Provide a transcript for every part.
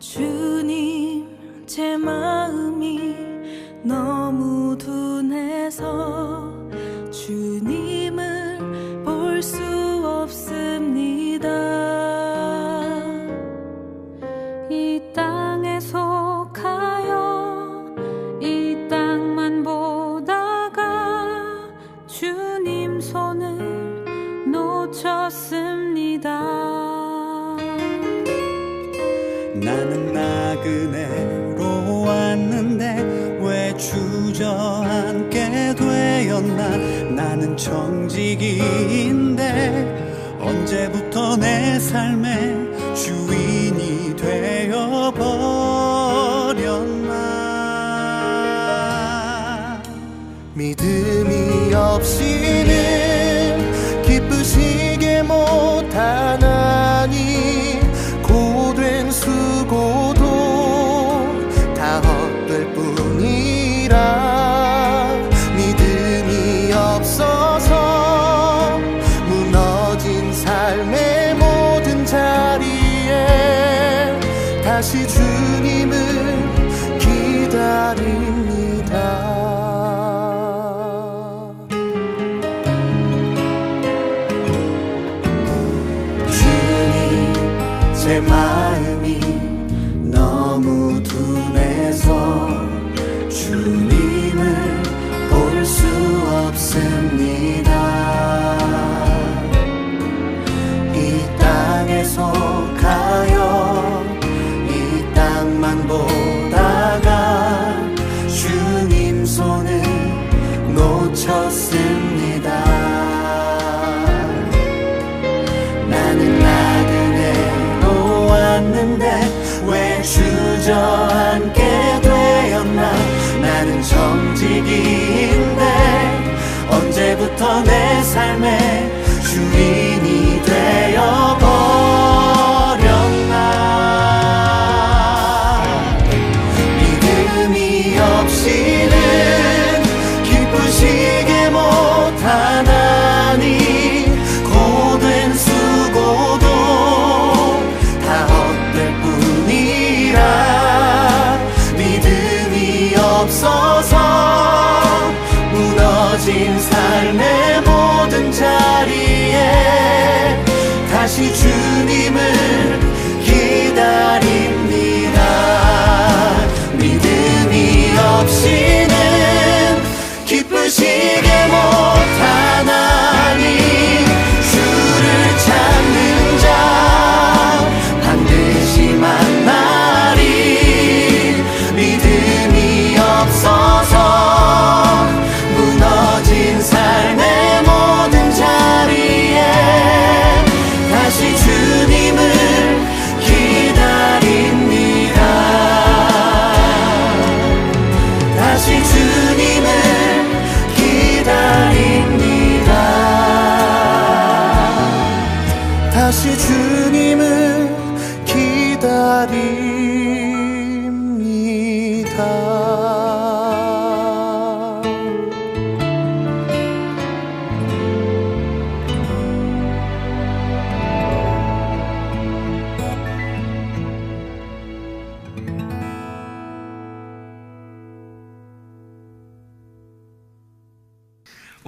주님, 제 마음이 너무 둔해서 주님을 볼 수 없습니다. 이 땅에 속하여 이 땅만 보다가 주님 손을 놓쳤습니다. 나는 나그네로 왔는데 왜 주저앉게 되었나. 나는 청지기인데 언제부터 내 삶의 주인이 되어버렸나. 믿음이 없이는 기쁘시게 못하나니 고된 수고도 다 헛될 뿐이라. 믿음이 없어서 무너진 삶의 모든 자리에 다시 주님을 기다립니다. 내 마음이 너무 둔해서 주님을 볼 수 없습니다. 이 땅에 속하여 이 땅만 보다가 주님 손을 놓쳤습니다. 나는 왔는데 왜 주저앉게 되었나. 나는 청지기인데 언제부터 내 삶의 주인이 되어버렸나. 믿음이 없이는 기쁘시게 못하나니 고된 수고도 믿음이 없어서 무너진 삶의 모든 자리에 다시 주님을 기다립니다. 믿음이 없이는 기쁘시게 못하나니 주를 찾는 자 반드시 만나리. 믿음이 없어서 무너진 삶의 모든 자리에 다시 주님을 기다립니다. 다시 주님을 기다립니다. 다시 주님을 기다립니다.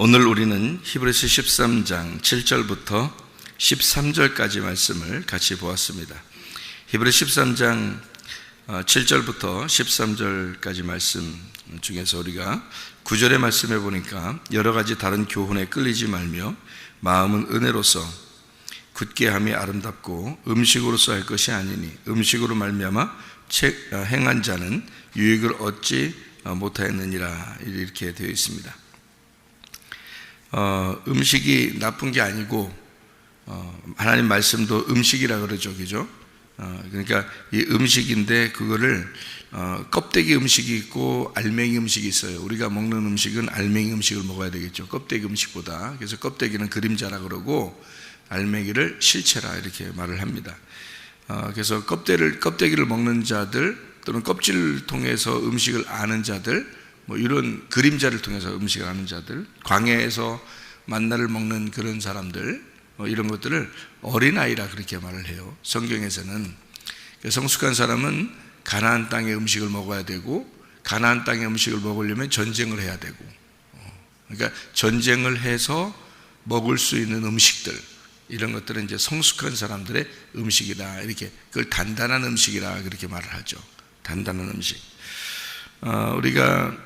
오늘 우리는 히브리서 13장 7절부터 13절까지 말씀을 같이 보았습니다. 히브리서 13장 7절부터 13절까지 말씀 중에서 우리가 9절의 말씀에 보니까 여러 가지 다른 교훈에 끌리지 말며 마음은 은혜로서 굳게 함이 아름답고 음식으로서 할 것이 아니니 음식으로 말미암아 행한 자는 유익을 얻지 못하였느니라 이렇게 되어 있습니다. 음식이 나쁜 게 아니고 하나님 말씀도 음식이라 그러죠, 그죠? 그러니까 이 음식인데 그거를 껍데기 음식이 있고 알맹이 음식이 있어요. 우리가 먹는 음식은 알맹이 음식을 먹어야 되겠죠. 껍데기 음식보다. 그래서 껍데기는 그림자라 그러고 알맹이를 실체라 이렇게 말을 합니다. 그래서 껍데기를 먹는 자들 또는 껍질을 통해서 음식을 아는 자들, 뭐 이런 그림자를 통해서 음식을 아는 자들, 광야에서 만나를 먹는 그런 사람들, 이런 것들을 어린아이라 그렇게 말을 해요. 성경에서는. 성숙한 사람은 가나안 땅의 음식을 먹어야 되고, 가나안 땅의 음식을 먹으려면 전쟁을 해야 되고, 그러니까 전쟁을 해서 먹을 수 있는 음식들, 이런 것들은 이제 성숙한 사람들의 음식이다. 이렇게 그걸 단단한 음식이라 그렇게 말을 하죠. 단단한 음식. 우리가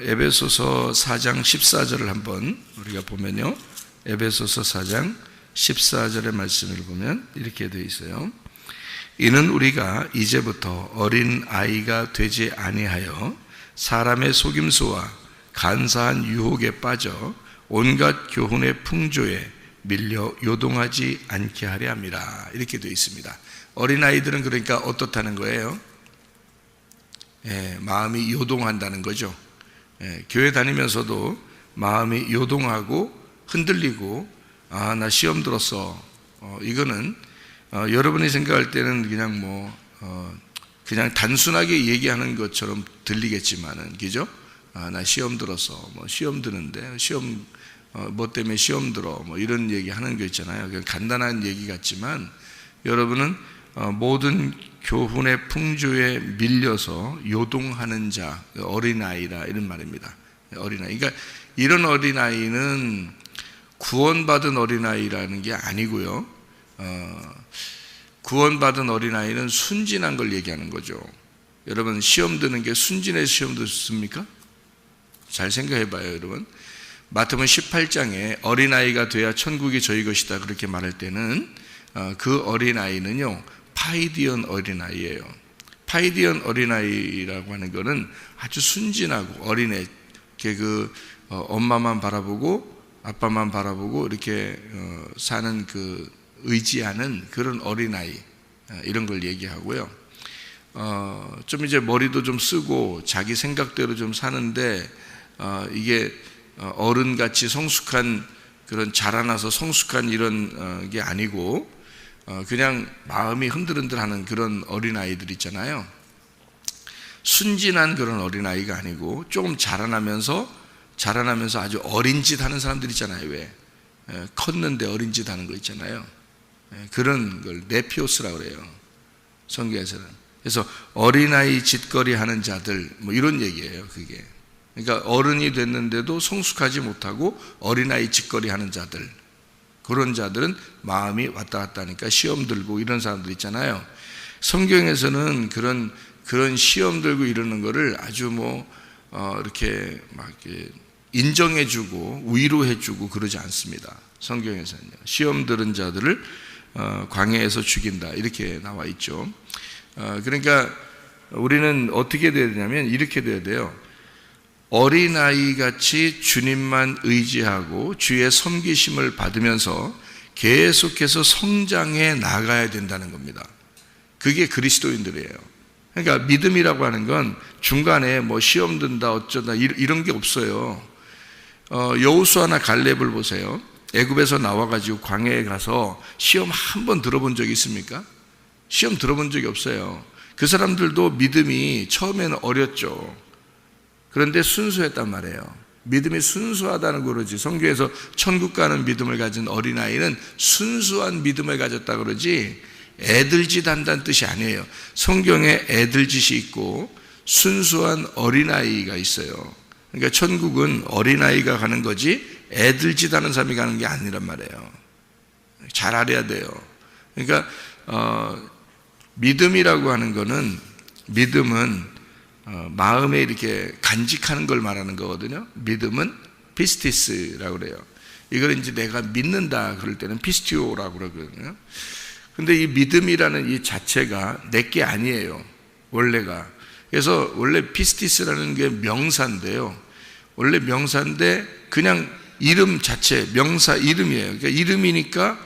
에베소서 4장 14절을 한번 우리가 보면요. 에베소서 4장 14절의 말씀을 보면 이렇게 되어 있어요. 이는 우리가 이제부터 어린 아이가 되지 아니하여 사람의 속임수와 간사한 유혹에 빠져 온갖 교훈의 풍조에 밀려 요동하지 않게 하려 함이라. 이렇게 되어 있습니다. 어린아이들은 그러니까 어떻다는 거예요? 마음이 요동한다는 거죠. 교회 다니면서도 마음이 요동하고 흔들리고, 나 시험 들었어. 이거는 여러분이 생각할 때는 그냥 그냥 단순하게 얘기하는 것처럼 들리겠지만은, 그죠? 나 시험 들었어. 시험 드는데 시험 뭐 때문에 시험 들어, 이런 얘기 하는 거 있잖아요. 그냥 간단한 얘기 같지만 여러분은 모든 교훈의 풍조에 밀려서 요동하는 자, 어린아이라 이런 말입니다. 어린아이. 그러니까 이런 어린아이는 구원받은 어린아이라는 게 아니고요. 구원받은 어린아이는 순진한 걸 얘기하는 거죠. 여러분, 시험 드는 게 순진의 시험 듣습니까? 잘 생각해 봐요, 여러분. 마태복음 18장에 어린아이가 돼야 천국이 저희 것이다 그렇게 말할 때는 그 어린아이는요, 파이디언 어린아이예요. 파이디언 어린아이라고 하는 거는 아주 순진하고 어린애, 엄마만 바라보고 아빠만 바라보고 이렇게 사는 그 의지하는 그런 어린아이, 이런 걸 얘기하고요. 좀 이제 머리도 좀 쓰고 자기 생각대로 좀 사는데, 이게 어른같이 성숙한 그런 자라나서 성숙한 이런 게 아니고, 그냥 마음이 흔들흔들하는 그런 어린아이들 있잖아요. 순진한 그런 어린아이가 아니고 조금 자라나면서 아주 어린 짓 하는 사람들 있잖아요. 왜? 컸는데 어린 짓 하는 거 있잖아요. 그런 걸 네피오스라고 그래요, 성경에서는. 그래서 어린아이 짓거리 하는 자들, 이런 얘기예요, 그게. 그러니까 어른이 됐는데도 성숙하지 못하고 어린아이 짓거리 하는 자들, 그런 자들은 마음이 왔다 갔다 하니까 시험 들고 이런 사람들 있잖아요. 성경에서는 그런 시험 들고 이러는 거를 아주 이렇게 막 인정해주고 위로해주고 그러지 않습니다. 성경에서는요. 시험 들은 자들을 광야에서 죽인다 이렇게 나와 있죠. 그러니까 우리는 어떻게 돼야 되냐면 이렇게 돼야 돼요. 어린아이같이 주님만 의지하고 주의 섬기심을 받으면서 계속해서 성장해 나가야 된다는 겁니다. 그게 그리스도인들이에요. 그러니까 믿음이라고 하는 건 중간에 시험 든다 어쩌다 이런 게 없어요. 여호수아나 갈렙을 보세요. 애굽에서 나와가지고 광야에 가서 시험 한 번 들어본 적이 있습니까? 시험 들어본 적이 없어요. 그 사람들도 믿음이 처음에는 어렸죠. 그런데 순수했단 말이에요. 믿음이 순수하다는 거지. 성경에서 천국 가는 믿음을 가진 어린아이는 순수한 믿음을 가졌다 그러지 애들짓 한다는 뜻이 아니에요. 성경에 애들짓이 있고 순수한 어린아이가 있어요. 그러니까 천국은 어린아이가 가는 거지 애들짓 하는 사람이 가는 게 아니란 말이에요. 잘 알아야 돼요. 그러니까 믿음이라고 하는 거는, 믿음은 마음에 이렇게 간직하는 걸 말하는 거거든요. 믿음은 피스티스라고 그래요. 이걸 이제 내가 믿는다 그럴 때는 피스티오라고 그러거든요. 근데 이 믿음이라는 이 자체가 내게 아니에요, 원래가. 그래서 원래 피스티스라는 게 명사인데요. 원래 명사인데 그냥 이름 자체, 명사 이름이에요. 그러니까 이름이니까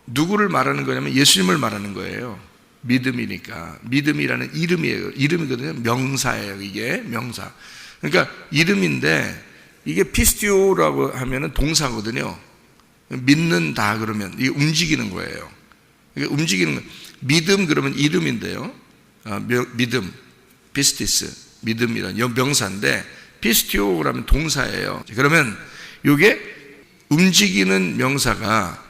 누구를 말하는 거냐면 예수님을 말하는 거예요. 믿음이니까 믿음이라는 이름이거든요. 명사예요. 이게 명사. 그러니까 이름인데 이게 피스티오라고 하면은 동사거든요. 믿는다 그러면 이게 움직이는 거예요. 이게 움직이는 거. 믿음 그러면 이름인데요. 믿음, 피스티스, 믿음이란 명사인데 피스티오 그러면 동사예요. 그러면 이게 움직이는 명사가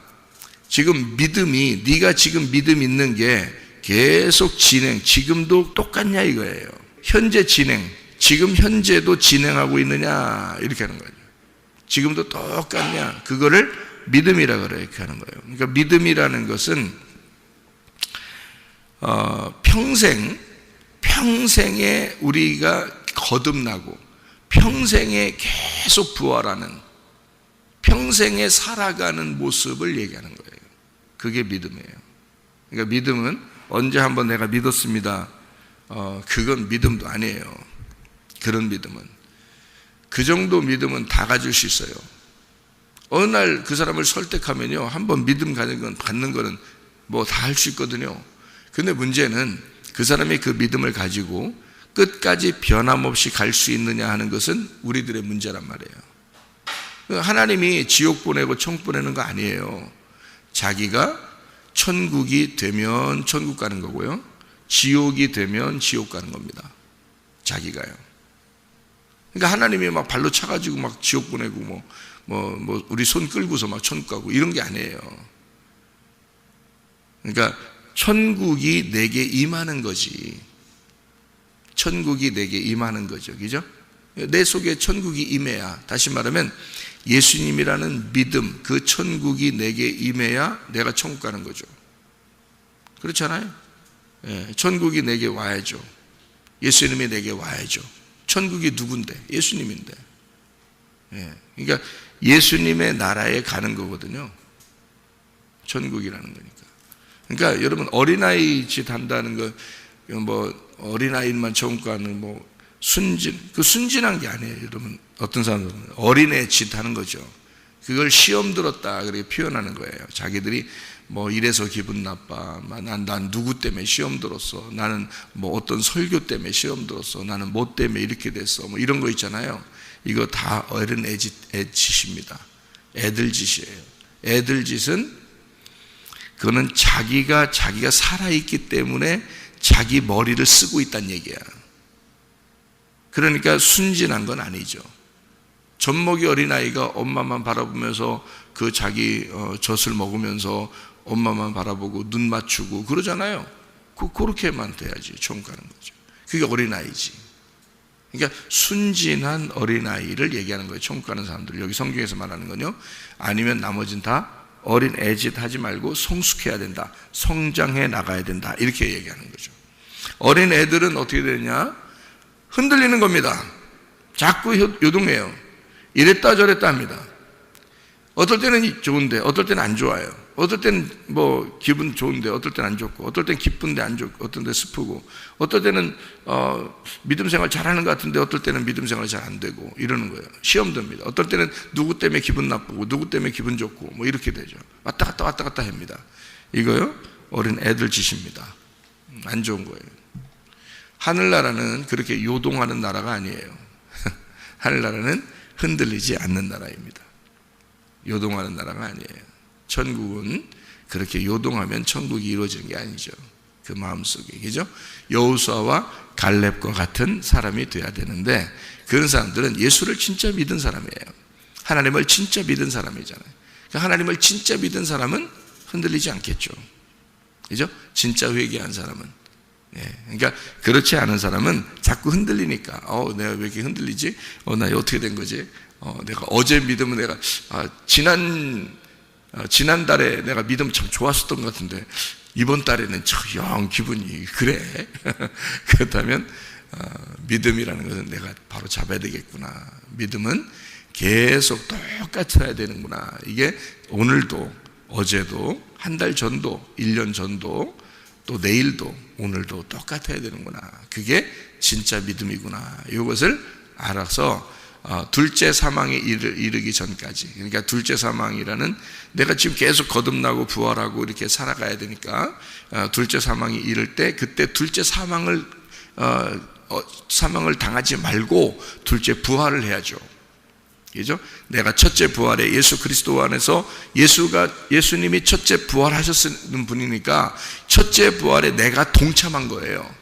지금 믿음이 네가 지금 믿음 있는 게 계속 진행, 지금도 똑같냐 이거예요. 현재 진행, 지금 현재도 진행하고 있느냐 이렇게 하는 거예요. 지금도 똑같냐, 그거를 믿음이라 그래 이렇게 하는 거예요. 그러니까 믿음이라는 것은 평생에 우리가 거듭나고 평생에 계속 부활하는, 평생에 살아가는 모습을 얘기하는 거예요. 그게 믿음이에요. 그러니까 믿음은 언제 한번 내가 믿었습니다, 그건 믿음도 아니에요. 그런 믿음은, 그 정도 믿음은 다 가질 수 있어요. 어느 날 그 사람을 설득하면요, 한번 믿음 갖는 거는 뭐 다 할 수 있거든요. 근데 문제는 그 사람이 그 믿음을 가지고 끝까지 변함없이 갈 수 있느냐 하는 것은 우리들의 문제란 말이에요. 하나님이 지옥 보내고 천국 보내는 거 아니에요. 자기가 천국이 되면 천국 가는 거고요, 지옥이 되면 지옥 가는 겁니다. 자기가요. 그러니까 하나님이 막 발로 차가지고 막 지옥 보내고 뭐 우리 손 끌고서 막 천국 가고 이런 게 아니에요. 그러니까 천국이 내게 임하는 거지. 천국이 내게 임하는 거죠. 그죠? 내 속에 천국이 임해야, 다시 말하면 예수님이라는 믿음, 그 천국이 내게 임해야 내가 천국 가는 거죠. 그렇잖아요? 예, 천국이 내게 와야죠. 예수님이 내게 와야죠. 천국이 누군데? 예수님인데. 예, 그러니까 예수님의 나라에 가는 거거든요. 천국이라는 거니까. 그러니까 여러분, 어린아이 짓 한다는 거, 뭐 어린아이만 천국 가는 뭐 그 순진한 게 아니에요. 여러분, 어떤 사람들은 어린애 짓 하는 거죠. 그걸 시험 들었다 그렇게 표현하는 거예요. 자기들이 뭐 이래서 기분 나빠, 난 누구 때문에 시험 들었어, 나는 뭐 어떤 설교 때문에 시험 들었어, 나는 뭐 때문에 이렇게 됐어, 뭐 이런 거 있잖아요. 이거 다 어린 애 짓입니다. 애들 짓이에요. 애들 짓은 그거는 자기가 살아있기 때문에 자기 머리를 쓰고 있다는 얘기야. 그러니까 순진한 건 아니죠. 젖먹이 어린아이가 엄마만 바라보면서 그 자기 젖을 먹으면서 엄마만 바라보고 눈 맞추고 그러잖아요. 그렇게만 돼야지 천국 가는 거죠. 그게 어린아이지. 그러니까 순진한 어린아이를 얘기하는 거예요. 천국 가는 사람들. 여기 성경에서 말하는 건요. 아니면 나머지는 다 어린 애짓 하지 말고 성숙해야 된다, 성장해 나가야 된다, 이렇게 얘기하는 거죠. 어린 애들은 어떻게 되냐? 흔들리는 겁니다. 자꾸 요동해요. 이랬다 저랬다 합니다. 어떨 때는 좋은데 어떨 때는 안 좋아요. 어떨 때는 뭐 기분 좋은데 어떨 때는 안 좋고, 어떨 때는 기쁜데 안 좋고, 어떨 때는 슬프고, 어떨 때는 믿음 생활 잘하는 것 같은데 어떨 때는 믿음 생활 잘 안 되고 이러는 거예요. 시험 듭니다. 어떨 때는 누구 때문에 기분 나쁘고 누구 때문에 기분 좋고 뭐 이렇게 되죠. 왔다 갔다 합니다. 이거요, 어린 애들 짓입니다. 안 좋은 거예요. 하늘나라는 그렇게 요동하는 나라가 아니에요. 하늘나라는 흔들리지 않는 나라입니다. 요동하는 나라가 아니에요. 천국은 그렇게 요동하면 천국이 이루어지는 게 아니죠. 그 마음속에, 그죠? 여호수아와 갈렙과 같은 사람이 돼야 되는데, 그런 사람들은 예수를 진짜 믿은 사람이에요. 하나님을 진짜 믿은 사람이잖아요. 그러니까 하나님을 진짜 믿은 사람은 흔들리지 않겠죠. 그죠? 진짜 회개한 사람은. 예, 그러니까 그렇지 않은 사람은 자꾸 흔들리니까, 내가 왜 이렇게 흔들리지? 나 어떻게 된 거지? 내가 어제 믿으면 내가 지난달에 내가 믿음 참 좋았었던 것 같은데 이번 달에는 영 기분이 그래. 그렇다면 믿음이라는 것은 내가 바로 잡아야 되겠구나. 믿음은 계속 똑같아야 되는구나. 이게 오늘도 어제도 한 달 전도 1년 전도 또 내일도 오늘도 똑같아야 되는구나. 그게 진짜 믿음이구나. 이것을 알아서 둘째 사망에 이르기 전까지, 그러니까 둘째 사망이라는, 내가 지금 계속 거듭나고 부활하고 이렇게 살아가야 되니까 둘째 사망이 이를 때, 그때 둘째 사망을 당하지 말고 둘째 부활을 해야죠. 그죠? 내가 첫째 부활에 예수 그리스도 안에서 예수님이 첫째 부활하셨는 분이니까 첫째 부활에 내가 동참한 거예요.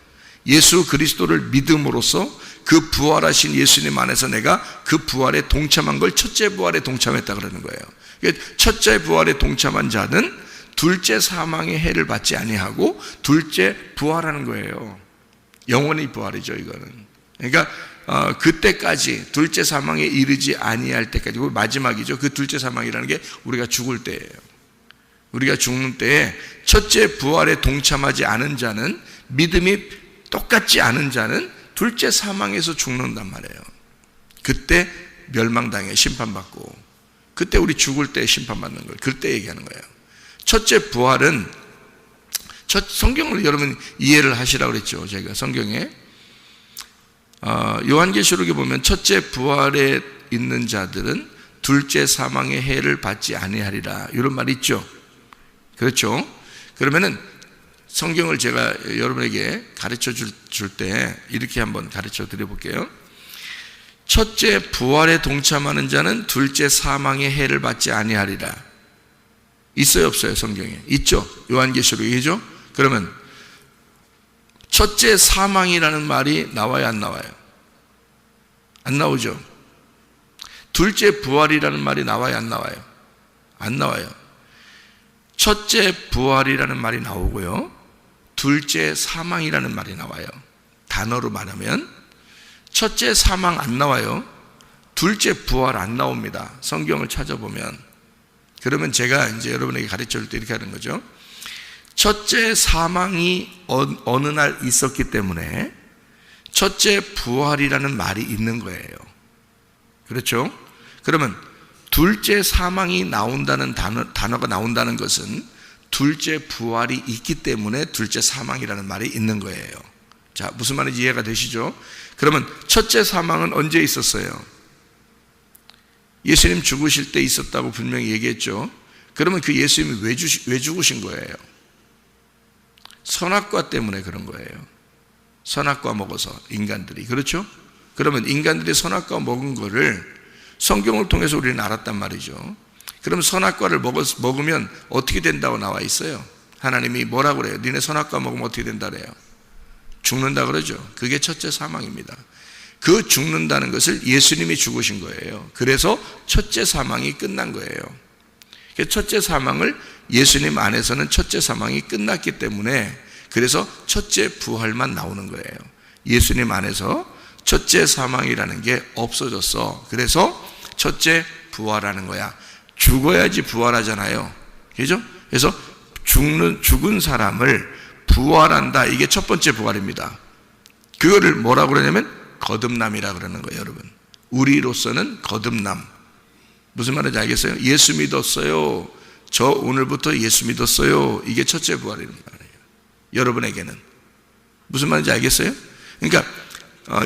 예수 그리스도를 믿음으로써 그 부활하신 예수님 안에서 내가 그 부활에 동참한 걸 첫째 부활에 동참했다 그러는 거예요. 첫째 부활에 동참한 자는 둘째 사망의 해를 받지 아니하고 둘째 부활하는 거예요. 영원히 부활이죠, 이거는. 그러니까 그때까지 둘째 사망에 이르지 아니할 때까지, 그 마지막이죠. 그 둘째 사망이라는 게 우리가 죽을 때예요. 우리가 죽는 때에 첫째 부활에 동참하지 않은 자는, 믿음이 똑같지 않은 자는 둘째 사망에서 죽는단 말이에요. 그때 멸망당해 심판받고, 그때 우리 죽을 때 심판받는 걸 그때 얘기하는 거예요. 첫째 부활은, 성경을 여러분 이해를 하시라고 그랬죠. 제가 성경에 요한계시록에 보면 첫째 부활에 있는 자들은 둘째 사망의 해를 받지 아니하리라, 이런 말이 있죠. 그렇죠? 그러면은 성경을 제가 여러분에게 가르쳐 줄 때 이렇게 한번 가르쳐 드려볼게요. 첫째 부활에 동참하는 자는 둘째 사망의 해를 받지 아니하리라. 있어요, 없어요? 성경에 있죠. 요한계시록이죠. 그러면 첫째 사망이라는 말이 나와요, 안 나와요? 안 나오죠. 둘째 부활이라는 말이 나와요, 안 나와요? 안 나와요. 첫째 부활이라는 말이 나오고요, 둘째 사망이라는 말이 나와요. 단어로 말하면 첫째 사망 안 나와요. 둘째 부활 안 나옵니다. 성경을 찾아보면. 그러면 제가 이제 여러분에게 가르쳐 줄 때 이렇게 하는 거죠. 첫째 사망이 어느 날 있었기 때문에 첫째 부활이라는 말이 있는 거예요. 그렇죠? 그러면 둘째 사망이 나온다는 단어가 나온다는 것은 둘째 부활이 있기 때문에 둘째 사망이라는 말이 있는 거예요. 자, 무슨 말인지 이해가 되시죠? 그러면 첫째 사망은 언제 있었어요? 예수님 죽으실 때 있었다고 분명히 얘기했죠. 그러면 그 예수님이 왜 죽으신 거예요? 선악과 때문에 그런 거예요. 선악과 먹어서 인간들이. 그렇죠? 그러면 인간들이 선악과 먹은 거를 성경을 통해서 우리는 알았단 말이죠. 그럼 선악과를 먹으면 어떻게 된다고 나와 있어요? 하나님이 뭐라고 그래요? 니네 선악과 먹으면 어떻게 된다 그래요? 죽는다 그러죠. 그게 첫째 사망입니다. 그 죽는다는 것을 예수님이 죽으신 거예요. 그래서 첫째 사망이 끝난 거예요. 첫째 사망을, 예수님 안에서는 첫째 사망이 끝났기 때문에 그래서 첫째 부활만 나오는 거예요. 예수님 안에서 첫째 사망이라는 게 없어졌어. 그래서 첫째 부활하는 거야. 죽어야지 부활하잖아요. 그죠? 그래서 죽은 사람을 부활한다. 이게 첫 번째 부활입니다. 그거를 뭐라고 그러냐면 거듭남이라 그러는 거예요, 여러분. 우리로서는 거듭남. 무슨 말인지 알겠어요? 예수 믿었어요. 저 오늘부터 예수 믿었어요. 이게 첫째 부활이란 말이에요. 여러분에게는. 무슨 말인지 알겠어요? 그러니까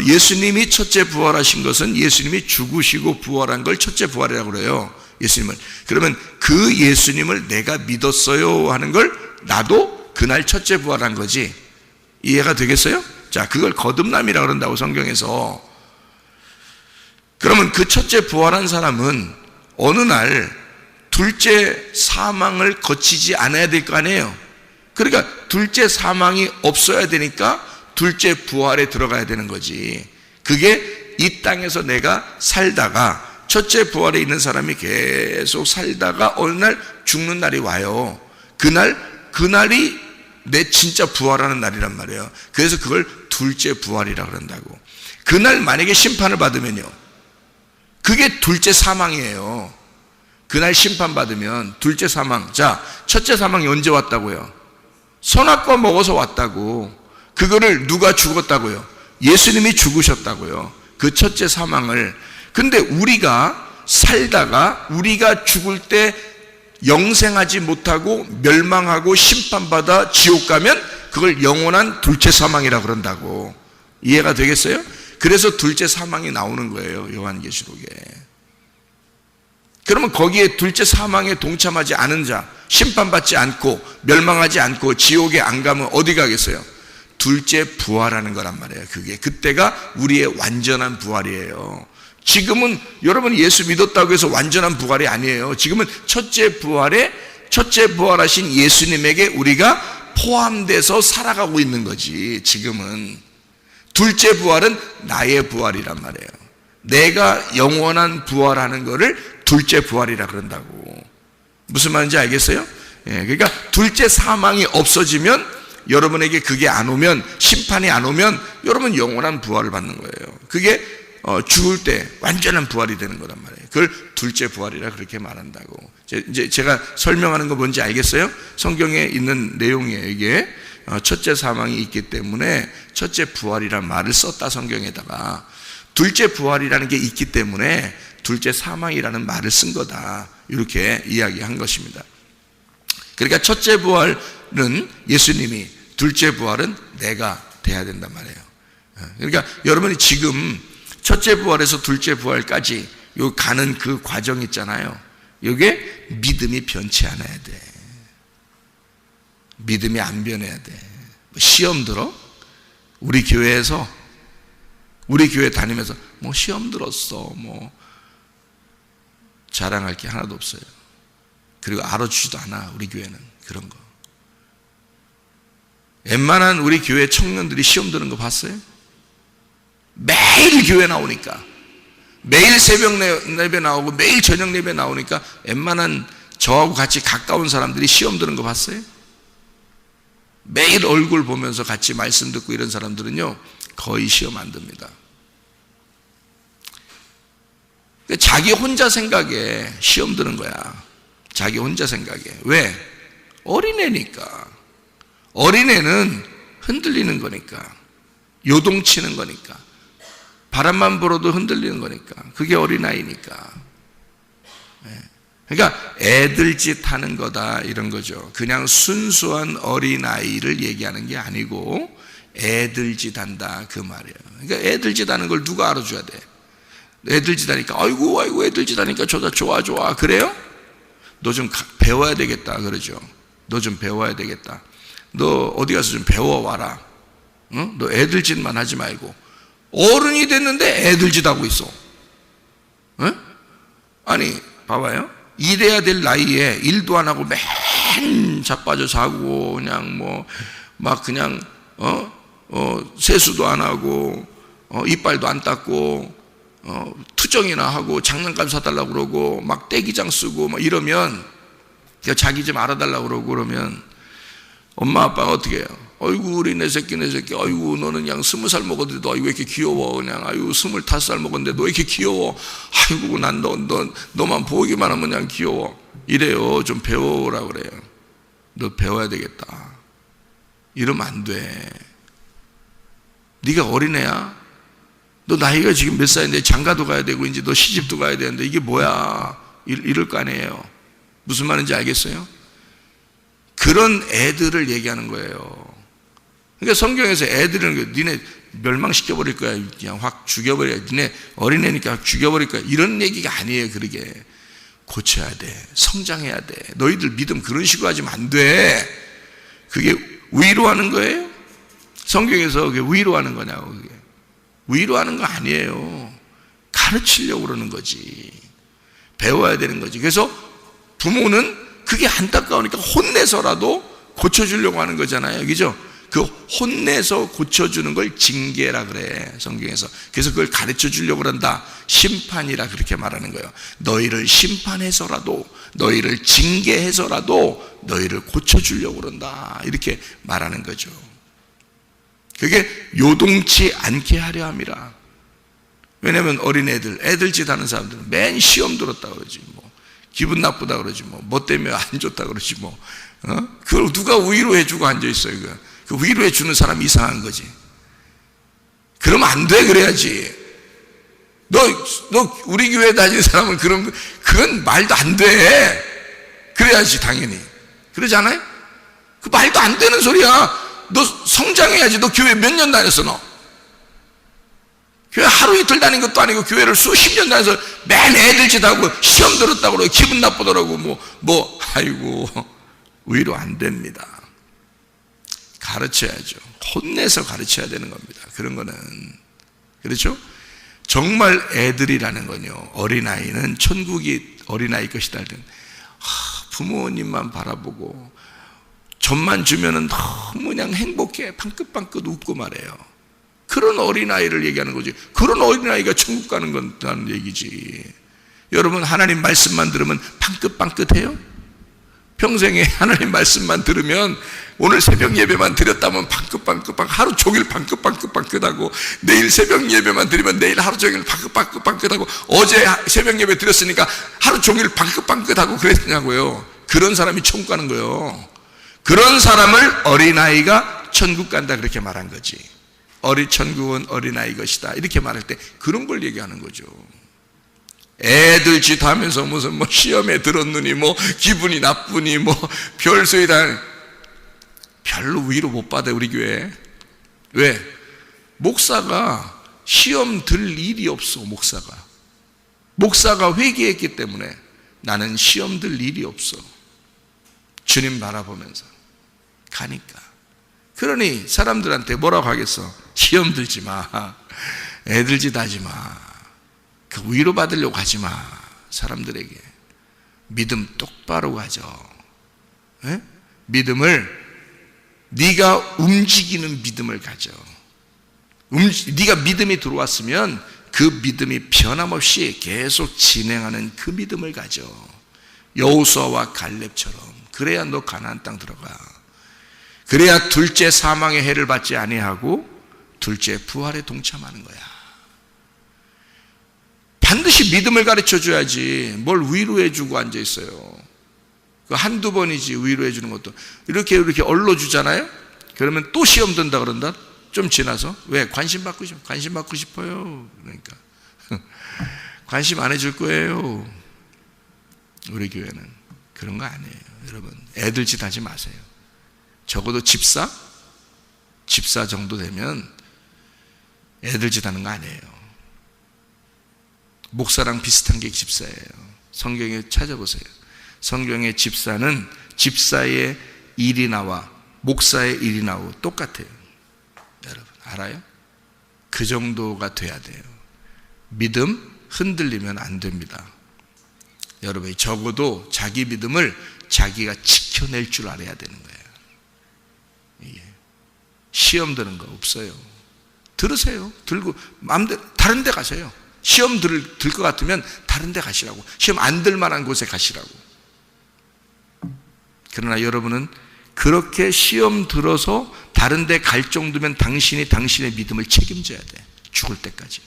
예수님이 첫째 부활하신 것은 예수님이 죽으시고 부활한 걸 첫째 부활이라고 그래요. 예수님을. 그러면 그 예수님을 내가 믿었어요 하는 걸 나도 그날 첫째 부활한 거지. 이해가 되겠어요? 자, 그걸 거듭남이라고 그런다고 성경에서. 그러면 그 첫째 부활한 사람은 어느 날 둘째 사망을 거치지 않아야 될 거 아니에요. 그러니까 둘째 사망이 없어야 되니까 둘째 부활에 들어가야 되는 거지. 그게 이 땅에서 내가 살다가, 첫째 부활에 있는 사람이 계속 살다가 어느 날 죽는 날이 와요. 그날이 내 진짜 부활하는 날이란 말이에요. 그래서 그걸 둘째 부활이라고 그런다고. 그날 만약에 심판을 받으면요, 그게 둘째 사망이에요. 그날 심판받으면 둘째 사망. 자, 첫째 사망이 언제 왔다고요? 선악과 먹어서 왔다고. 그거를 누가 죽었다고요? 예수님이 죽으셨다고요. 그 첫째 사망을. 근데 우리가 살다가 우리가 죽을 때 영생하지 못하고 멸망하고 심판받아 지옥 가면 그걸 영원한 둘째 사망이라고 그런다고. 이해가 되겠어요? 그래서 둘째 사망이 나오는 거예요, 요한계시록에. 그러면 거기에 둘째 사망에 동참하지 않은 자, 심판받지 않고 멸망하지 않고 지옥에 안 가면 어디 가겠어요? 둘째 부활하는 거란 말이에요. 그때가 우리의 완전한 부활이에요. 지금은 여러분 예수 믿었다고 해서 완전한 부활이 아니에요. 지금은 첫째 부활하신 예수님에게 우리가 포함돼서 살아가고 있는 거지. 지금은 둘째 부활은 나의 부활이란 말이에요. 내가 영원한 부활하는 거를 둘째 부활이라 그런다고. 무슨 말인지 알겠어요? 그러니까 둘째 사망이 없어지면, 여러분에게 그게 안 오면, 심판이 안 오면 여러분 영원한 부활을 받는 거예요. 그게 죽을 때 완전한 부활이 되는 거란 말이에요. 그걸 둘째 부활이라 그렇게 말한다고. 이제 제가 설명하는 거 뭔지 알겠어요? 성경에 있는 내용이에요. 이게 첫째 사망이 있기 때문에 첫째 부활이란 말을 썼다, 성경에다가. 둘째 부활이라는 게 있기 때문에 둘째 사망이라는 말을 쓴 거다, 이렇게 이야기한 것입니다. 그러니까 첫째 부활은 예수님이, 둘째 부활은 내가 돼야 된단 말이에요. 그러니까 여러분이 지금 첫째 부활에서 둘째 부활까지 요 가는 그 과정 있잖아요. 이게 믿음이 변치 않아야 돼. 믿음이 안 변해야 돼. 시험 들어? 우리 교회 다니면서 뭐 시험 들었어, 뭐 자랑할 게 하나도 없어요. 그리고 알아주지도 않아, 우리 교회는. 그런 거. 웬만한 우리 교회 청년들이 시험 드는 거 봤어요? 매일 교회 나오니까, 매일 새벽 예배 나오고 매일 저녁 예배 나오니까 웬만한 저하고 같이 가까운 사람들이 시험 드는 거 봤어요? 매일 얼굴 보면서 같이 말씀 듣고 이런 사람들은요, 거의 시험 안 듭니다. 자기 혼자 생각에 시험 드는 거야. 자기 혼자 생각에. 왜? 어린애니까. 어린애는 흔들리는 거니까. 요동치는 거니까. 바람만 불어도 흔들리는 거니까. 그게 어린아이니까. 그러니까 애들 짓 하는 거다, 이런 거죠. 그냥 순수한 어린아이를 얘기하는 게 아니고 애들 짓 한다, 그 말이에요. 그러니까 애들 짓 하는 걸 누가 알아줘야 돼? 애들 짓 하니까 아이고 애들 짓 하니까 좋아 그래요? 너 좀 배워야 되겠다, 그러죠. 너 좀 배워야 되겠다. 너 어디 가서 좀 배워와라. 응? 너 애들 짓만 하지 말고. 어른이 됐는데 애들 짓 하고 있어. 응? 아니 봐봐요. 일해야 될 나이에 일도 안 하고 맨 자빠져 자고, 그냥 막 그냥 세수도 안 하고 이빨도 안 닦고 투정이나 하고 장난감 사달라고 그러고 막 떼기장 쓰고 막 이러면, 자기 좀 알아달라고 그러고 그러면 엄마 아빠가 어떻게 해요? 아이고 우리 내 새끼 아이고 너는 그냥 20살 먹었는데도 아이고 왜 이렇게 귀여워, 그냥 아이고 25살 먹었는데 너 왜 이렇게 귀여워, 아이고 난 너만 보기만 하면 그냥 귀여워, 이래요. 좀 배워오라고 그래요. 너 배워야 되겠다. 이러면 안 돼. 네가 어린애야? 너 나이가 지금 몇 살인데 장가도 가야 되고 이제 너 시집도 가야 되는데 이게 뭐야, 이럴 거 아니에요. 무슨 말인지 알겠어요? 그런 애들을 얘기하는 거예요. 그러니까 성경에서 애들은 니네 멸망시켜버릴 거야, 그냥 확 죽여버려, 니네 어린애니까 확 죽여버릴 거야, 이런 얘기가 아니에요. 그러게 고쳐야 돼, 성장해야 돼. 너희들 믿음 그런 식으로 하면 안 돼. 그게 위로하는 거예요? 성경에서 그게 위로하는 거냐고. 그게 위로하는 거 아니에요. 가르치려고 그러는 거지. 배워야 되는 거지. 그래서 부모는 그게 안타까우니까 혼내서라도 고쳐주려고 하는 거잖아요. 그죠? 그 혼내서 고쳐주는 걸 징계라 그래, 성경에서. 그래서 그걸 가르쳐 주려고 그런다. 심판이라 그렇게 말하는 거예요. 너희를 심판해서라도, 너희를 징계해서라도 너희를 고쳐주려고 그런다, 이렇게 말하는 거죠. 그게 요동치 않게 하려 함이라. 왜냐하면 어린애들, 애들 짓 하는 사람들은 맨 시험 들었다 그러지, 기분 나쁘다 그러지, 뭐 때문에 안 좋다 그러지, 그걸 누가 위로해주고 앉아있어요. 그 위로해주는 사람이 이상한 거지. 그러면 안 돼. 그래야지. 너 우리 교회 다니는 사람은 그건 말도 안 돼. 그래야지, 당연히. 그러지 않아요? 그 말도 안 되는 소리야. 너 성장해야지. 너 교회 몇 년 다녔어, 너? 교회 하루 이틀 다닌 것도 아니고 교회를 수십 년 다녀서 맨 애들 짓하고 시험 들었다고 그러고 기분 나쁘더라고 아이고 위로 안 됩니다. 가르쳐야죠. 혼내서 가르쳐야 되는 겁니다. 그런 거는. 그렇죠? 정말 애들이라는 건요, 어린아이는 천국이 어린아이 것이다 할 때는 부모님만 바라보고 젖만 주면은 너무 그냥 행복해 방긋방긋 웃고 말해요. 그런 어린아이를 얘기하는 거지. 그런 어린아이가 천국 가는 건다는 얘기지. 여러분, 하나님 말씀만 들으면 방긋방긋해요? 평생에 하나님 말씀만 들으면, 오늘 새벽 예배만 드렸다면 방긋방긋 하루 종일 방긋방긋하고, 내일 새벽 예배만 드리면 내일 하루 종일 방긋방긋하고, 어제 새벽 예배 드렸으니까 하루 종일 방긋방긋하고 그랬냐고요. 그런 사람이 천국 가는 거예요. 그런 사람을 어린아이가 천국 간다 그렇게 말한 거지. 천국은 어린아이 것이다 이렇게 말할 때 그런 걸 얘기하는 거죠. 애들 짓 하면서 무슨 시험에 들었느니 기분이 나쁘니 별소리 다. 별로 위로 못 받아요 우리 교회. 왜? 목사가 시험 들 일이 없어. 목사가 회개했기 때문에 나는 시험 들 일이 없어. 주님 바라보면서 가니까. 그러니 사람들한테 뭐라고 하겠어? 시험 들지 마, 애들 짓 하지 마, 그 위로 받으려고 하지 마. 사람들에게 믿음 똑바로 가져. 에? 믿음을, 네가 움직이는 믿음을 가져. 네가 믿음이 들어왔으면 그 믿음이 변함없이 계속 진행하는 그 믿음을 가져. 여호수아와 갈렙처럼. 그래야 너 가나안 땅 들어가. 그래야 둘째 사망의 해를 받지 아니하고 둘째 부활에 동참하는 거야. 반드시 믿음을 가르쳐 줘야지. 뭘 위로해 주고 앉아 있어요. 그 한두 번이지 위로해 주는 것도. 이렇게 얼러 주잖아요. 그러면 또 시험 든다 그런다. 좀 지나서. 왜? 관심 받고 싶어요. 그러니까 관심 안 해줄 거예요. 우리 교회는 그런 거 아니에요. 여러분, 애들 짓 하지 마세요. 적어도 집사 정도 되면 애들 짓 하는 거 아니에요. 목사랑 비슷한 게 집사예요. 성경에 찾아보세요. 성경의 집사는 집사의 일이 나와 목사의 일이 나오고 똑같아요. 여러분 알아요? 그 정도가 돼야 돼요. 믿음 흔들리면 안 됩니다. 여러분이 적어도 자기 믿음을 자기가 지켜낼 줄 알아야 되는 거예요. 이게 시험 드는 거 없어요. 들으세요. 들고 마음대로 다른 데 가세요. 시험 들 것 같으면 다른 데 가시라고. 시험 안 들 만한 곳에 가시라고. 그러나 여러분은 그렇게 시험 들어서 다른 데 갈 정도면 당신이 당신의 믿음을 책임져야 돼. 죽을 때까지.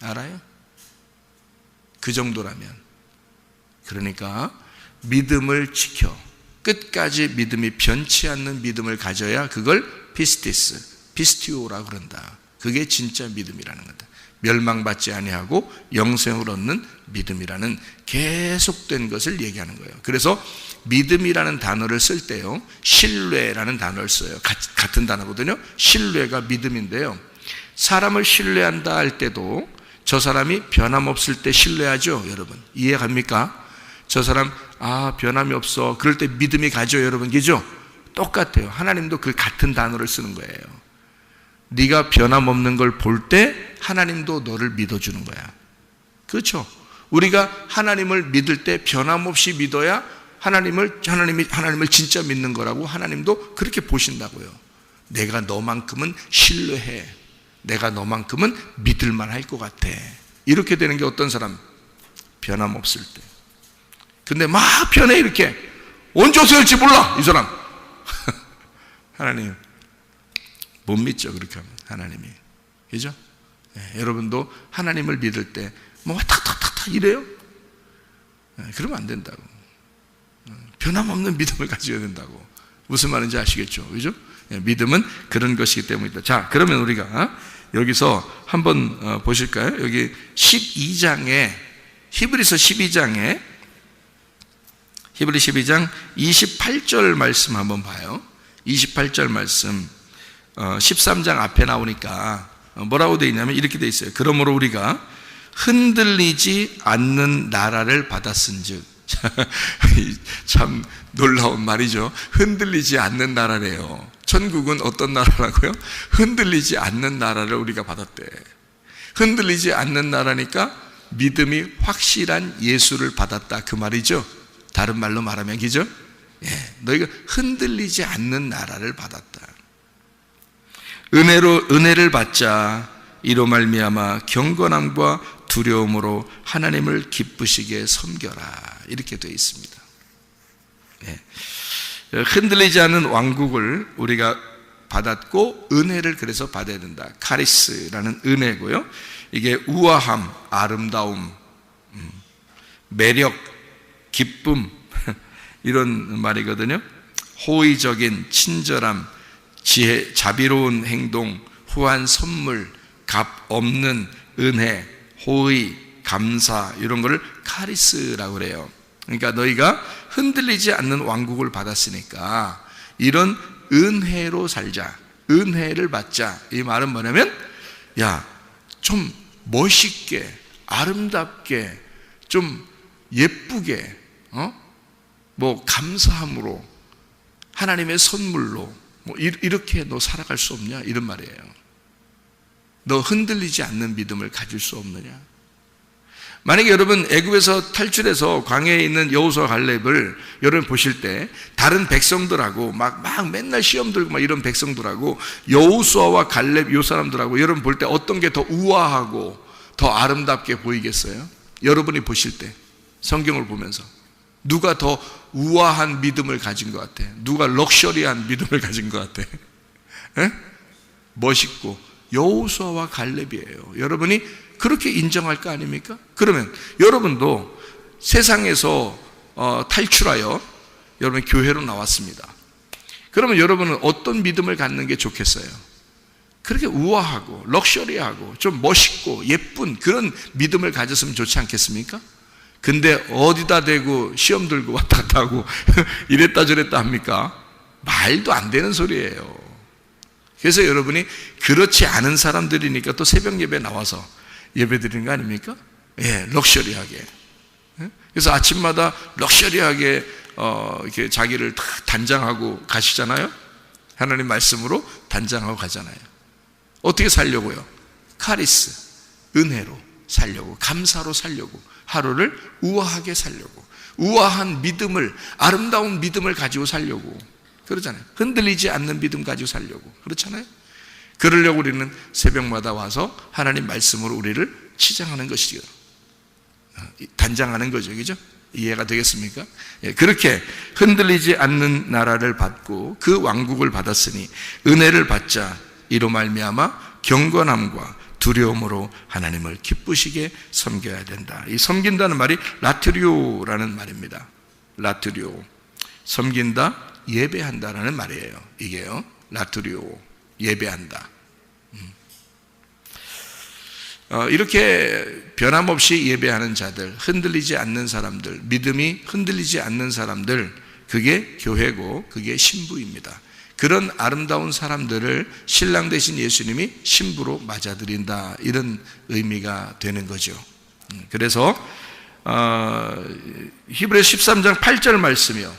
알아요? 그 정도라면. 그러니까 믿음을 지켜 끝까지 믿음이 변치 않는 믿음을 가져야 그걸 피스티오라고 그런다. 그게 진짜 믿음이라는 거다. 멸망받지 아니하고 영생을 얻는 믿음이라는 계속된 것을 얘기하는 거예요. 그래서 믿음이라는 단어를 쓸 때요, 신뢰라는 단어를 써요. 같은 단어거든요. 신뢰가 믿음인데요, 사람을 신뢰한다 할 때도 저 사람이 변함없을 때 신뢰하죠. 여러분 이해갑니까? 저 사람 변함이 없어. 그럴 때 믿음이 가죠. 여러분 그죠? 똑같아요. 하나님도 그 같은 단어를 쓰는 거예요. 네가 변함없는 걸 볼 때 하나님도 너를 믿어주는 거야. 그렇죠? 우리가 하나님을 믿을 때 변함없이 믿어야 하나님을 진짜 믿는 거라고 하나님도 그렇게 보신다고요. 내가 너만큼은 신뢰해. 내가 너만큼은 믿을만 할 것 같아. 이렇게 되는 게 어떤 사람? 변함없을 때. 근데 막 변해. 이렇게 언제 어떻게 몰라 이 사람. 하나님 못 믿죠. 그렇게 하면 하나님이. 그죠? 네, 여러분도 하나님을 믿을 때 뭐 탁탁탁탁 이래요? 네, 그러면 안 된다고. 변함없는 믿음을 가져야 된다고. 무슨 말인지 아시겠죠? 그죠? 네, 믿음은 그런 것이기 때문이다. 자, 그러면 우리가 여기서 한번 보실까요? 여기 12장에 히브리서 12장에 히브리 12장 28절 말씀 한번 봐요. 28절 말씀 13장 앞에 나오니까 뭐라고 되어 있냐면 이렇게 되어 있어요. 그러므로 우리가 흔들리지 않는 나라를 받았은즉. 참 놀라운 말이죠. 흔들리지 않는 나라래요. 천국은 어떤 나라라고요? 흔들리지 않는 나라를 우리가 받았대. 흔들리지 않는 나라니까 믿음이 확실한 예수를 받았다, 그 말이죠. 다른 말로 말하면 그죠? 예, 너희가 흔들리지 않는 나라를 받았다. 은혜를 받자 이로 말미암아 경건함과 두려움으로 하나님을 기쁘시게 섬겨라, 이렇게 되어 있습니다. 예. 흔들리지 않는 왕국을 우리가 받았고 은혜를 그래서 받아야 된다. 카리스라는 은혜고요. 이게 우아함, 아름다움, 매력, 기쁨 이런 말이거든요. 호의적인 친절함, 지혜, 자비로운 행동, 후한 선물, 값 없는 은혜, 호의, 감사, 이런 거를 카리스라고 그래요. 그러니까 너희가 흔들리지 않는 왕국을 받았으니까 이런 은혜로 살자, 은혜를 받자. 이 말은 뭐냐면, 야, 좀 멋있게, 아름답게, 좀 예쁘게, 뭐 감사함으로, 하나님의 선물로 뭐 이렇게 너 살아갈 수 없냐, 이런 말이에요. 너 흔들리지 않는 믿음을 가질 수 없느냐. 만약에 여러분 애굽에서 탈출해서 광야에 있는 여호수아 갈렙을 여러분 보실 때 다른 백성들하고 막 맨날 시험 들고 막 이런 백성들하고 여호수아와 갈렙 요 사람들하고 여러분 볼 때 어떤 게 더 우아하고 더 아름답게 보이겠어요? 여러분이 보실 때 성경을 보면서 누가 더 우아한 믿음을 가진 것 같아? 누가 럭셔리한 믿음을 가진 것 같아? 에? 멋있고 여호수아와 갈렙이에요. 여러분이 그렇게 인정할 거 아닙니까? 그러면 여러분도 세상에서 탈출하여 여러분 교회로 나왔습니다. 그러면 여러분은 어떤 믿음을 갖는 게 좋겠어요? 그렇게 우아하고 럭셔리하고 좀 멋있고 예쁜 그런 믿음을 가졌으면 좋지 않겠습니까? 근데 어디다 대고 시험 들고 왔다 갔다 하고 이랬다 저랬다 합니까? 말도 안 되는 소리예요. 그래서 여러분이 그렇지 않은 사람들이니까 또 새벽 예배 나와서 예배 드리는 거 아닙니까? 예, 럭셔리하게. 그래서 아침마다 럭셔리하게 이렇게 자기를 다 단장하고 가시잖아요. 하나님 말씀으로 단장하고 가잖아요. 어떻게 살려고요? 카리스, 은혜로 살려고, 감사로 살려고, 하루를 우아하게 살려고, 우아한 믿음을, 아름다운 믿음을 가지고 살려고 그러잖아요. 흔들리지 않는 믿음 가지고 살려고 그렇잖아요. 그러려고 우리는 새벽마다 와서 하나님 말씀으로 우리를 치장하는 것이죠. 단장하는 거죠. 그죠? 이해가 되겠습니까? 예, 그렇게 흔들리지 않는 나라를 받고 그 왕국을 받았으니 은혜를 받자 이로 말미암아 경건함과 두려움으로 하나님을 기쁘시게 섬겨야 된다. 이 섬긴다는 말이 라트리오라는 말입니다. 라트리오, 섬긴다, 예배한다라는 말이에요. 이게요, 라트리오, 예배한다. 이렇게 변함없이 예배하는 자들, 흔들리지 않는 사람들, 믿음이 흔들리지 않는 사람들, 그게 교회고 그게 신부입니다. 그런 아름다운 사람들을 신랑 되신 예수님이 신부로 맞아들인다, 이런 의미가 되는 거죠. 그래서 히브리서 13장 8절 말씀이요,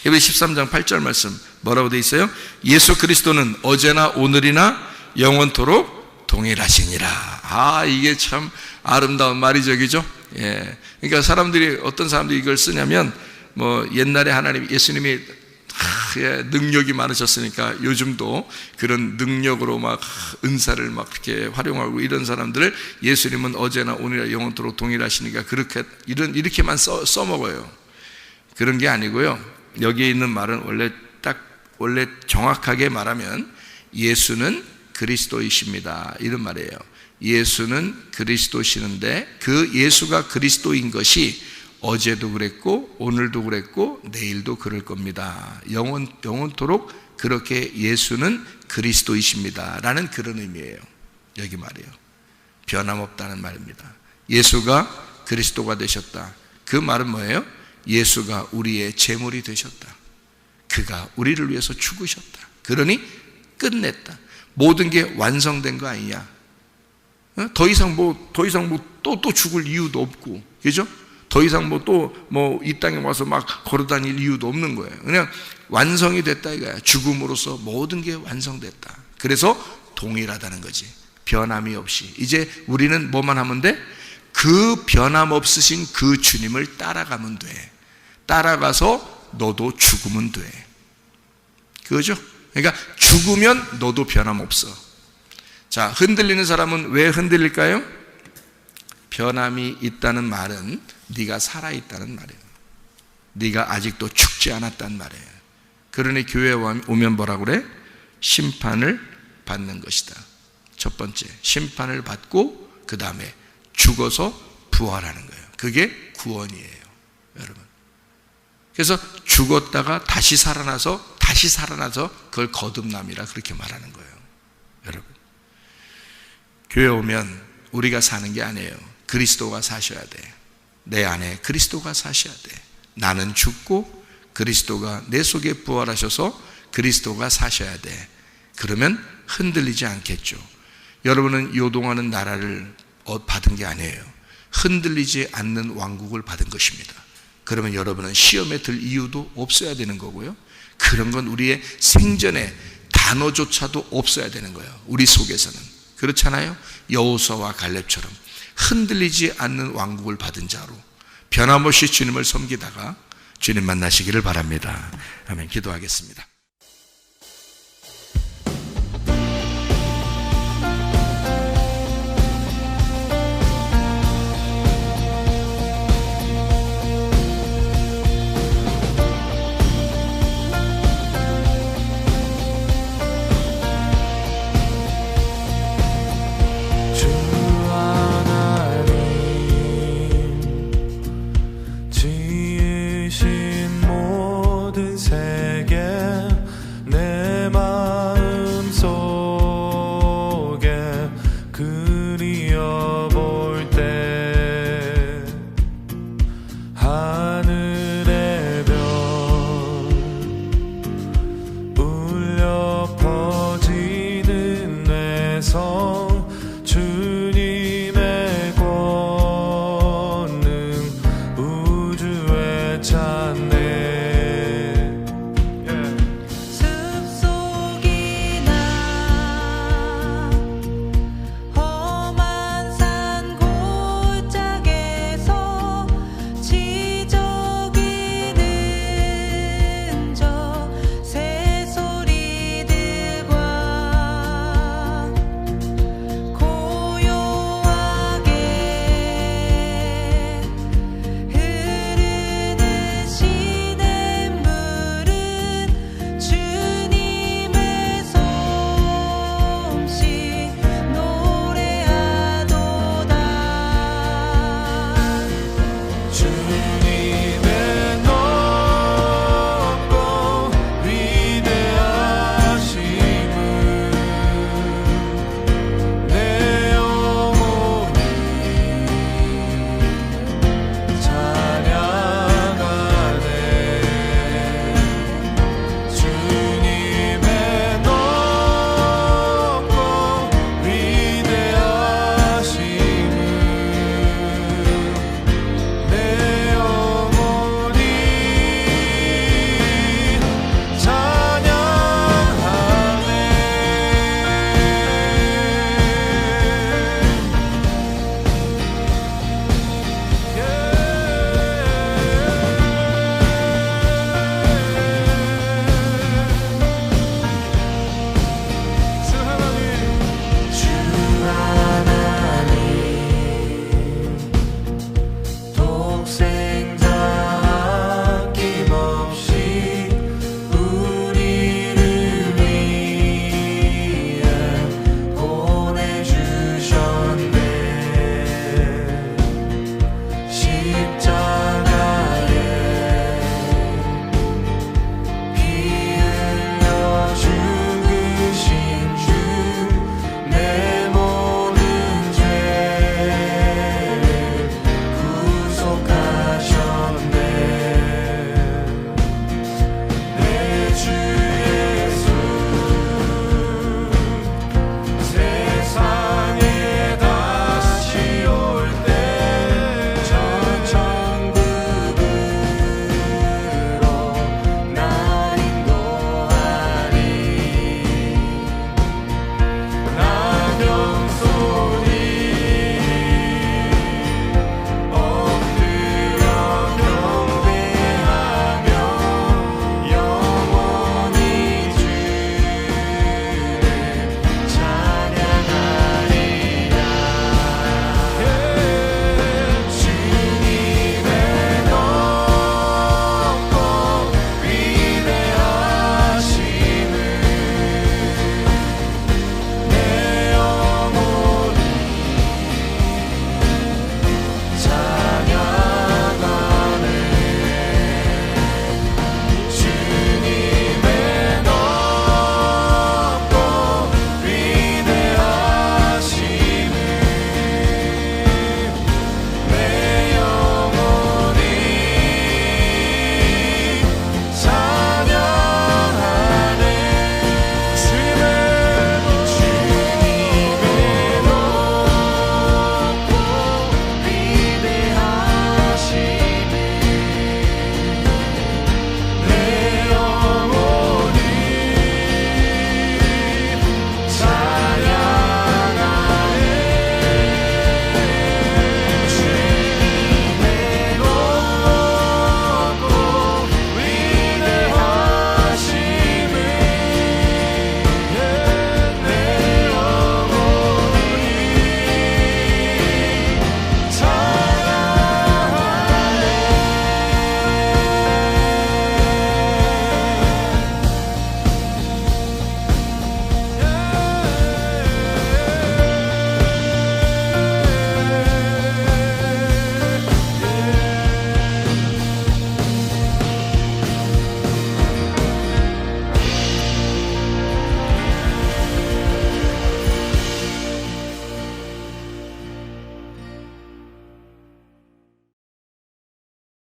히브리서 13장 8절 말씀 뭐라고 되어 있어요? 예수 그리스도는 어제나 오늘이나 영원토록 동일하시니라. 아, 이게 참 아름다운 말이죠, 그죠? 예. 그러니까 어떤 사람들이 이걸 쓰냐면, 뭐, 옛날에 예수님이 능력이 많으셨으니까 요즘도 그런 능력으로 막 은사를 막 이렇게 활용하고 이런 사람들을 예수님은 어제나 오늘이나 영원토록 동일하시니까 이렇게만 써먹어요. 그런 게 아니고요. 여기에 있는 말은 원래 정확하게 말하면 예수는 그리스도이십니다, 이런 말이에요. 예수는 그리스도시는데 그 예수가 그리스도인 것이 어제도 그랬고 오늘도 그랬고 내일도 그럴 겁니다. 영원토록 그렇게 예수는 그리스도이십니다 라는 그런 의미예요. 여기 말이에요. 변함없다는 말입니다. 예수가 그리스도가 되셨다. 그 말은 뭐예요? 예수가 우리의 제물이 되셨다. 그가 우리를 위해서 죽으셨다. 그러니 끝냈다. 모든 게 완성된 거 아니냐? 더 이상 또 죽을 이유도 없고, 그죠? 더 이상 이 땅에 와서 막 걸어 다닐 이유도 없는 거예요. 그냥 완성이 됐다 이거야. 죽음으로써 모든 게 완성됐다. 그래서 동일하다는 거지. 변함이 없이. 이제 우리는 뭐만 하면 돼? 그 변함 없으신 그 주님을 따라가면 돼. 따라가서 너도 죽으면 돼. 그거죠? 그러니까 죽으면 너도 변함 없어. 자, 흔들리는 사람은 왜 흔들릴까요? 변함이 있다는 말은 네가 살아있다는 말이에요. 네가 아직도 죽지 않았단 말이에요. 그러니 교회에 오면 뭐라고 그래? 심판을 받는 것이다. 첫 번째, 심판을 받고 그 다음에 죽어서 부활하는 거예요. 그게 구원이에요, 여러분. 그래서 죽었다가 다시 살아나서 그걸 거듭남이라 그렇게 말하는 거예요, 여러분. 교회 오면 우리가 사는 게 아니에요. 그리스도가 사셔야 돼. 내 안에 그리스도가 사셔야 돼. 나는 죽고 그리스도가 내 속에 부활하셔서 그리스도가 사셔야 돼. 그러면 흔들리지 않겠죠. 여러분은 요동하는 나라를 받은 게 아니에요. 흔들리지 않는 왕국을 받은 것입니다. 그러면 여러분은 시험에 들 이유도 없어야 되는 거고요. 그런 건 우리의 생전에 단어조차도 없어야 되는 거예요, 우리 속에서는. 그렇잖아요? 여호수아와 갈렙처럼 흔들리지 않는 왕국을 받은 자로 변함없이 주님을 섬기다가 주님 만나시기를 바랍니다. 아멘. 기도하겠습니다. 주